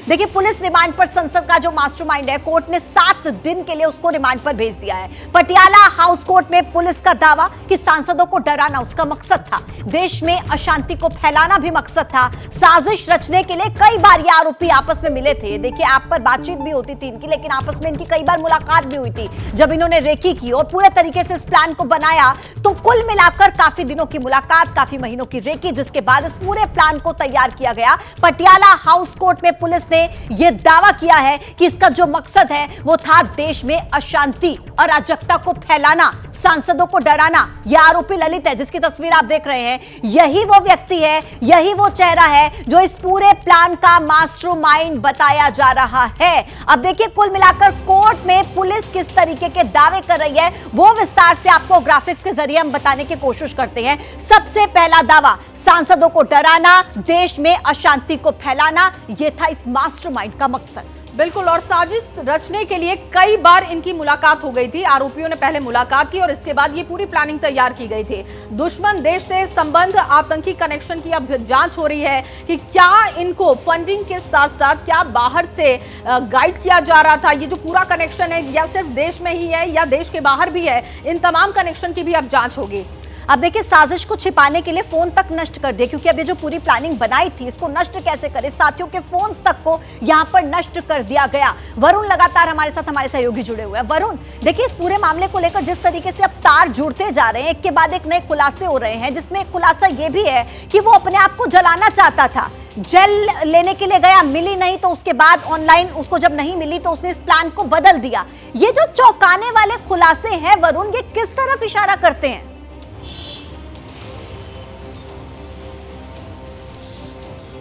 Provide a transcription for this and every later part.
देखिए, police remand पर संसद का जो मास्टरमाइंड है, कोर्ट ने 7 दिन के लिए उसको रिमांड पर भेज दिया है। पटियाला हाउस कोर्ट में पुलिस का दावा कि सांसदों को डराना उसका मकसद था, देश में अशांति को फैलाना भी मकसद था। साजिश रचने के लिए कई बार ये आरोपी आपस में मिले थे। देखिए, ऐप पर बातचीत भी होती थी इनकी, लेकिन आपस में इनकी कई बार मुलाकात भी हुई थी जब इन्होंने रेकी की और पूरे तरीके से इस प्लान को बनाया। तो कुल मिलाकर काफी दिनों की मुलाकात, काफी महीनों की रेकी, जिसके बाद इस पूरे प्लान को तैयार किया गया। पटियाला हाउस कोर्ट में पुलिस ने यह दावा किया है कि इसका जो मकसद है वो था देश में अशांति और अराजकता को फैलाना, सांसदों को डराना। यह आरोपी ललित है, जिसकी तस्वीर आप देख रहे हैं। यही वो व्यक्ति है, यही वो चेहरा है जो इस पूरे प्लान का मास्टरमाइंड बताया जा रहा है। अब देखिए, कुल मिलाकर कोर्ट में पुलिस किस तरीके के दावे कर रही है वो विस्तार से आपको ग्राफिक्स के जरिए हम बताने की कोशिश करते हैं। सबसे पहला दावा, सांसदों को डराना, देश में अशांति को फैलाना, यह था इस मास्टरमाइंड का मकसद। बिल्कुल, और साजिश रचने के लिए कई बार इनकी मुलाकात हो गई थी। आरोपियों ने पहले मुलाकात की और इसके बाद ये पूरी प्लानिंग तैयार की गई थी। दुश्मन देश से संबंध, आतंकी कनेक्शन की अब जांच हो रही है कि क्या इनको फंडिंग के साथ साथ क्या बाहर से गाइड किया जा रहा था। ये जो पूरा कनेक्शन है, या सिर्फ देश में ही है या देश के बाहर भी है, इन तमाम कनेक्शन की भी अब जांच होगी। अब देखिए, साजिश को छिपाने के लिए फोन तक नष्ट कर दिए, क्योंकि अब ये जो पूरी प्लानिंग बनाई थी इसको नष्ट कैसे करें, साथियों के फोन्स तक को यहां पर नष्ट कर दिया गया। वरुण लगातार हमारे सहयोगी जुड़े हुए हैं। वरुण, देखिए, इस पूरे मामले को लेकर जिस तरीके से अब तार जुड़ते जा रहे हैं, एक के बाद एक नए खुलासे हो रहे हैं, जिसमें एक खुलासा ये भी है कि वो अपने आप को जलाना चाहता था। जेल लेने के लिए गया, मिली नहीं, तो उसके बाद ऑनलाइन उसको जब नहीं मिली तो उसने इस प्लान को बदल दिया। ये जो चौंकाने वाले खुलासे हैं वरुण, ये किस तरफ इशारा करते हैं?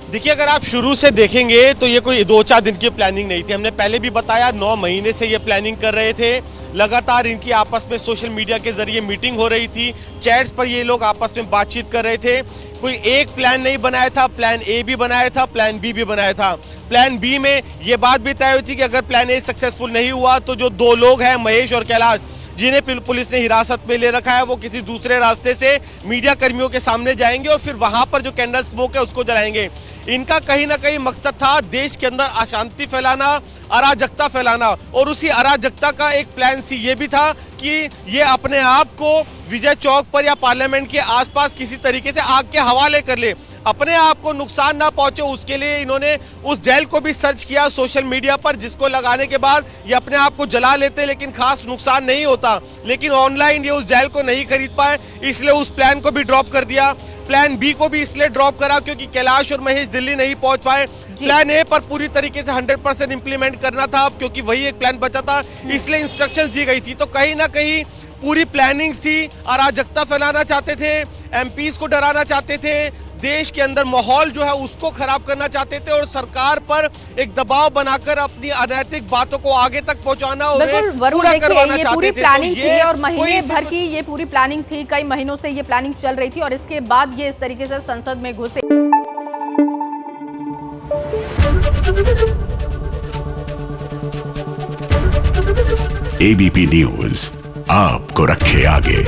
देखिए, अगर आप शुरू से देखेंगे तो ये कोई 2-4 दिन की प्लानिंग नहीं थी। हमने पहले भी बताया, 9 महीने से ये प्लानिंग कर रहे थे। लगातार इनकी आपस में सोशल मीडिया के जरिए मीटिंग हो रही थी, चैट्स पर ये लोग आपस में बातचीत कर रहे थे। कोई एक प्लान नहीं बनाया था, प्लान ए भी बनाया था, प्लान बी भी बनाया था। प्लान बी में ये बात भी तय हुई थी कि अगर प्लान ए सक्सेसफुल नहीं हुआ तो जो 2 लोग हैं, महेश और कैलाश, जिन्हें पुलिस ने हिरासत में ले रखा है, वो किसी दूसरे रास्ते से मीडिया कर्मियों के सामने जाएंगे और फिर वहां पर जो कैंडल स्मोक है उसको जलाएंगे। इनका कहीं ना कहीं मकसद था देश के अंदर अशांति फैलाना, अराजकता फैलाना, और उसी अराजकता का एक प्लान सी ये भी था कि ये अपने आप को विजय चौक पर या पार्लियामेंट के आसपास किसी तरीके से आग के हवाले कर ले, अपने आप को नुकसान ना पहुंचे। उसके लिए इन्होंने उस जेल को भी सर्च किया सोशल मीडिया पर, जिसको लगाने के बाद ये अपने आप को जला लेते, लेकिन खास नुकसान नहीं होता। लेकिन ऑनलाइन ये उस जेल को नहीं खरीद पाए, इसलिए उस प्लान को भी ड्रॉप कर दिया। प्लान बी को भी इसलिए ड्रॉप करा क्योंकि कैलाश और महेश दिल्ली नहीं पहुंच पाए। प्लान ए पर पूरी तरीके से 100% इंप्लीमेंट करना था, क्योंकि वही एक प्लान बचा था, इसलिए इंस्ट्रक्शंस दी गई थी। तो कहीं ना कहीं पूरी प्लानिंग थी, अराजकता फैलाना चाहते थे, एमपीज को डराना चाहते थे, देश के अंदर माहौल जो है उसको खराब करना चाहते थे, और सरकार पर एक दबाव बनाकर अपनी अनैतिक बातों को आगे तक पहुंचाना और पूरा करवाना चाहते थे। पूरी प्लानिंग थी और महीने भर की ये पूरी प्लानिंग थी, कई महीनों से ये प्लानिंग चल रही थी, और इसके बाद ये इस तरीके से संसद में घुसे। एबीपी न्यूज आपको रखे आगे।